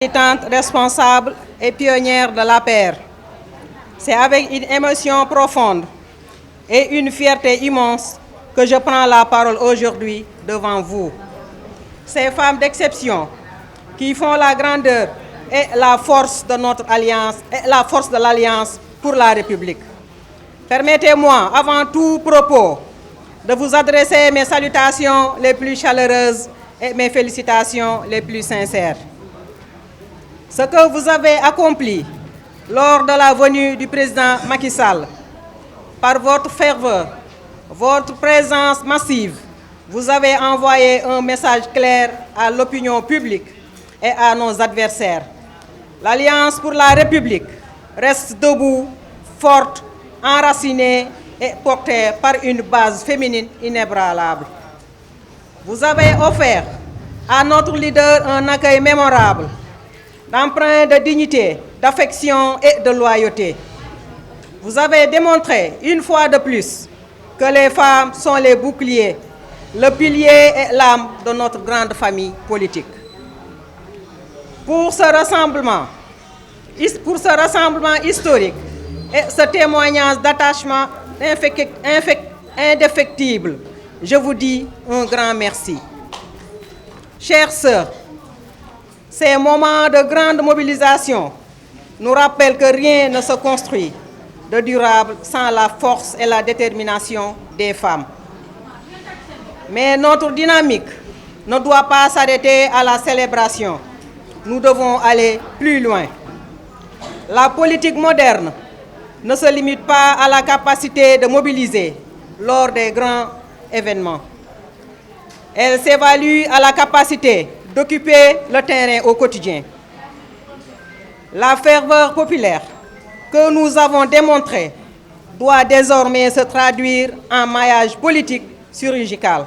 Militante responsable et pionnière de l'APR. C'est avec une émotion profonde et une fierté immense que je prends la parole aujourd'hui devant vous. Ces femmes d'exception qui font la grandeur et la force de notre alliance et la force de l'Alliance pour la République. Permettez-moi, avant tout propos, de vous adresser mes salutations les plus chaleureuses et mes félicitations les plus sincères. Ce que vous avez accompli lors de la venue du président Macky Sall, par votre ferveur, votre présence massive, vous avez envoyé un message clair à l'opinion publique et à nos adversaires. L'Alliance pour la République reste debout, forte, enracinée et portée par une base féminine inébranlable. Vous avez offert à notre leader un accueil mémorable, d'emprunt de dignité, d'affection et de loyauté. Vous avez démontré une fois de plus que les femmes sont les boucliers, le pilier et l'âme de notre grande famille politique. Pour ce rassemblement historique et ce témoignage d'attachement indéfectible, je vous dis un grand merci. Chères sœurs, ces moments de grande mobilisation nous rappellent que rien ne se construit de durable sans la force et la détermination des femmes. Mais notre dynamique ne doit pas s'arrêter à la célébration. Nous devons aller plus loin. La politique moderne ne se limite pas à la capacité de mobiliser lors des grands événements. Elle s'évalue à la capacité d'occuper le terrain au quotidien. La ferveur populaire que nous avons démontrée doit désormais se traduire en maillage politique chirurgical.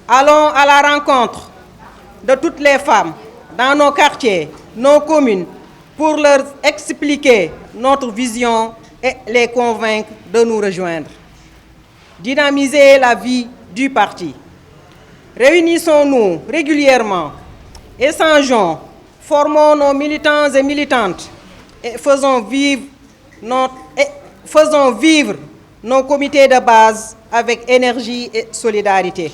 Allons à la rencontre de toutes les femmes dans nos quartiers, nos communes, pour leur expliquer notre vision et les convaincre de nous rejoindre. Dynamiser la vie du parti. Réunissons-nous régulièrement, échangeons, formons nos militants et militantes et faisons vivre nos comités de base avec énergie et solidarité.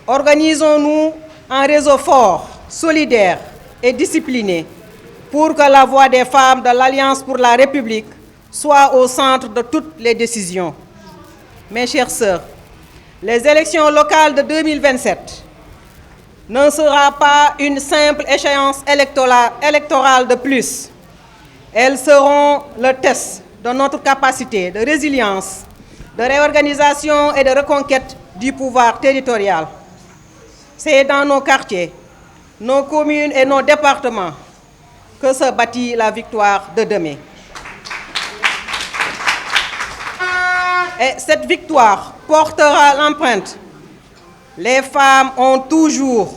Organisons-nous en réseau fort, solidaire et discipliné pour que la voix des femmes de l'Alliance pour la République soit au centre de toutes les décisions. Mes chères sœurs, les élections locales de 2027 ne sera pas une simple échéance électorale de plus. Elles seront le test de notre capacité de résilience, de réorganisation et de reconquête du pouvoir territorial. C'est dans nos quartiers, nos communes et nos départements que se bâtit la victoire de demain. Et cette victoire portera l'empreinte. Les femmes ont toujours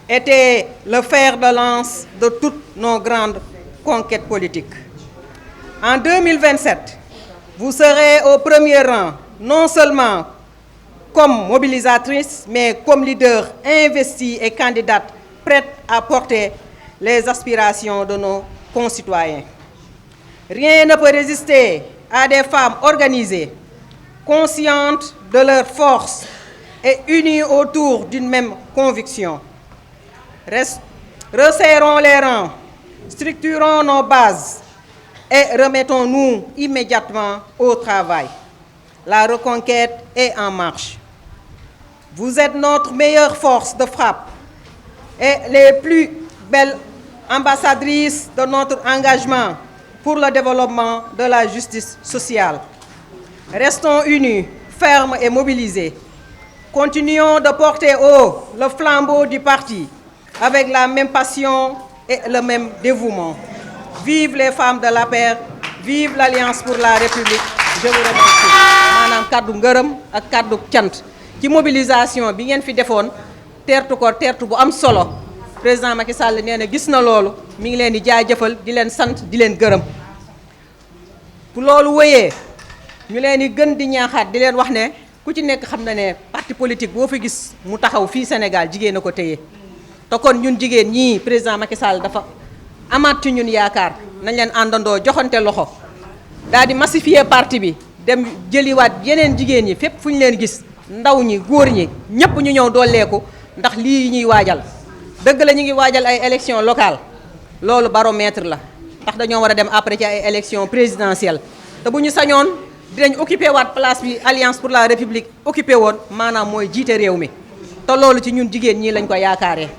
été le fer de lance de toutes nos grandes conquêtes politiques. En 2027, vous serez au premier rang, non seulement comme mobilisatrice, mais comme leader investie et candidate prête à porter les aspirations de nos concitoyens. Rien ne peut résister à des femmes organisées, conscientes de leur force et unies autour d'une même conviction. Resserrons les rangs, structurons nos bases et remettons-nous immédiatement au travail. La reconquête est en marche. Vous êtes notre meilleure force de frappe et les plus belles ambassadrices de notre engagement pour le développement de la justice sociale. Restons unis, fermes et mobilisés. Continuons de porter haut le flambeau du parti avec la même passion et le même dévouement. Vive les femmes de l'APR, vive l'Alliance pour la République. Je vous remercie. Maanaam kaddu ngërëm ak kaddu cant ci mobilisation bi ngeen fi defoon teertu ko teertu bu am solo président Macky Sall nee na gis na loolu mi ngi leen di jaajëfal di leen sant di leen gërëm. Bu loolu wéyee ñu leen di gën di ñaaxaat di leen wax ne ku ci nekk xam na ne parti politique boo fi gis mu taxaw fii Sénégal jigéen a ko téye te kon ñun jigéen ñii président Macky Sall dafa amaat ci ñun yaakaar nañ leen àndandoo joxante loxo daal di massifier parti bi dem jëliwaat yeneen jigéen ñi fépp fu ñu leen gis ndaw ñi góor ñi ñëpp ñu ñëw dooleeku ndax lii ñuy waajal dëgg la ñu ngi waajal ay élections locales loolu baromètre la ndax dañoo war a dem après ci ay élections présidentielles te bu ñu sañoon dinañ occupé waat place bi Alliance pour la République occupé woon maanaam mooy jiite réew mi te loolu ci ñun jigéen ñii lañ ko yaakaaree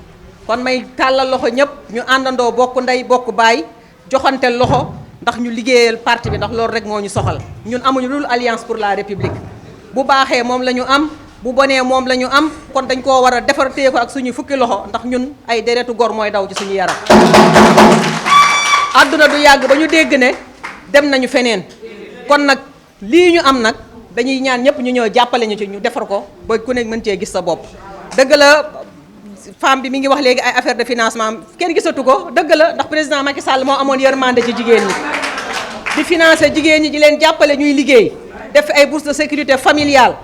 kon may tàllal loxo ñëpp ñu àndandoo bokk ndey bokk baay joxante loxo ndax ñu liggéeyal parti bi ndax loolu rek moo ñu soxal ñun amuñu loolu Alliance pour la République bu baaxee moom la ñu am bu bonee moom la ñu am kon dañ koo war a defar téye ko ak suñu fukki loxo ndax ñun ay deretu gor mooy daw ci suñu yaram àdduna du yàgg ba ñu dégg ne dem nañu feneen kon nag lii ñu am nag dañuy ñaan ñëpp ñu ñëw jàppale ñu ci ñu defar ko ba ku ne mën cee gis sa bopp dëgg la femme bi mi ngi wax léegi ay affaire de financement kenn gisatu ko dëgg la ndax président Macky Sall moo amoon yërmande ci jigéen ñi di financer jigéen ñi di leen jàppale ñuy liggéey def ay bourse de sécurité familiale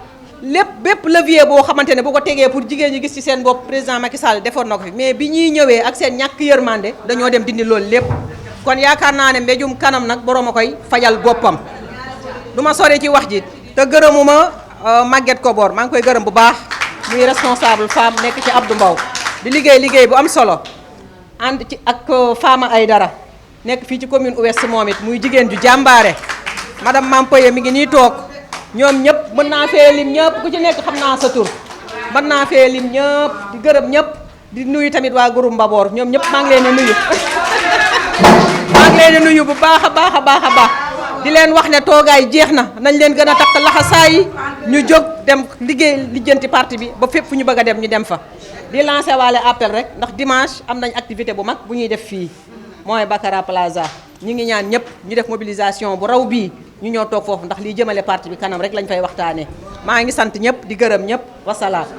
lépp bépp levier boo xamante ne bu ko tegee pour jigéen ñi gis ci seen bopp président Macky Sall defoon na ko fi mais bi ñuy ñëwee ak seen ñàkk yërmande dañoo dem dindi loolu lépp kon yaakaar naa ne mbéjum kanam nag borom a koy fajal boppam du ma sore ci wax ji te gërëmuma Maguette Kobor maa ngi koy gërëm bu baax muy responsable femme nekk ci Abdou Mbow di liggéey bu am solo ànd ci ak Fama Aydara nekk fii ci commune ouest moom it muy jigéen ju jàmbaare madame Mampaye mi ngi nii toog ñoom ñëpp mën naa fee lim ñëpp ku ci nekk xam naa sa tur mën naa fee lim ñëpp di gërëm ñëpp di nuyu tamit waa groupe Mbaboor ñoom ñëpp maa ngi leen di nuyu maa ngi leen di nuyu bu baax a baax a baax a baax di leen wax ne toogaay jeex na nañ leen gën a takk laxasaay yi ñu jóg dem liggéey lijjanti parti bi ba fépp fu ñu bëgg a dem ñu dem fa di lancé waale appel rek ndax dimanche am nañ activité bu mag bu ñuy def fii mooy Bakara Plaza ñu ngi ñaan ñëpp ñu def mobilisation bu raw bii ñu ñoo toog foofu ndax lii jëmale parti bi kanam rek lañ fay waxtaanee maa ngi sant ñëpp di gërëm ñëpp wasalaam